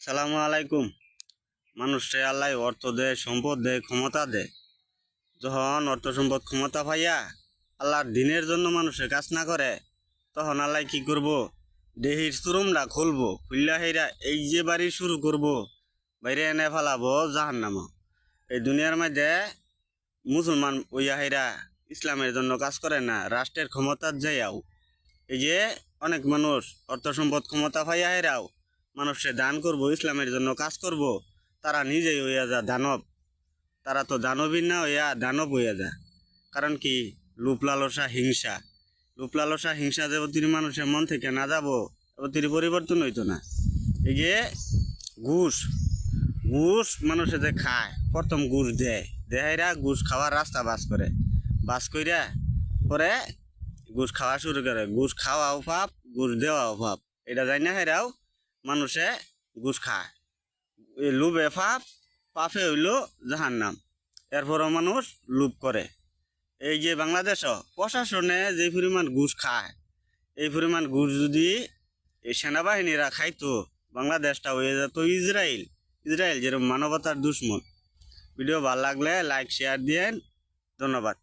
সালামু আলাইকুম। মানুষে আল্লাহ অর্থ দেয়, সম্পদ দেয়, ক্ষমতা দেয়। যখন অর্থ সম্পদ ক্ষমতা পাইয়া আল্লাহর দিনের জন্য মানুষে কাজ না করে, তখন আল্লাহ কি করব? দেহির চুরমটা খুলবো, খুললা হেরা এই যে বাড়ি শুরু করব, বাইরে এনে ফেলাবো জাহান্নাম। এই দুনিয়ার মধ্যে মুসলমান ওইয়া হেরা ইসলামের জন্য কাজ করে না, রাষ্ট্রের ক্ষমতার যাইয়াও এই যে অনেক মানুষ অর্থ সম্পদ ক্ষমতা পাইয়া হেরাও মানুষে দান করব, ইসলামের জন্য কাজ করব, তারা নিজেই হইয়া যা দানব। তারা তো দানবী না হইয়া দানব হইয়া যা। কারণ কি? লোভ লালসা হিংসা। লোভ লালসা হিংসা যে অতিরি মানুষের মন থেকে না যাব, অতিরি পরিবর্তন হইতো না। এই যে ঘুষ, ঘুষ মানুষে যে খায়, প্রথম ঘুষ দেয়, দেহাইরা ঘুষ খাওয়ার রাস্তা বাস করে, বাস কইরা পরে ঘুষ খাওয়া শুরু করে। ঘুষ খাওয়াও পাপ, ঘুষ দেওয়াও পাপ। এটা যাই না হেরাও মানুষে ঘুষ খায়। এই লোভে পাপ, পাপে হইল জাহান্নাম। এরপরও মানুষ লোভ করে। এই যে বাংলাদেশ প্রশাসনে যে পরিমাণ ঘুষ খায়, এই পরিমাণ ঘুষ যদি এই সেনাবাহিনীরা খাইতো, বাংলাদেশটা হয়ে যেত ইসরায়েল। ইসরায়েল যেরকম মানবতার দুশ্মন। ভিডিও ভালো লাগলে লাইক শেয়ার দিয়েন। ধন্যবাদ।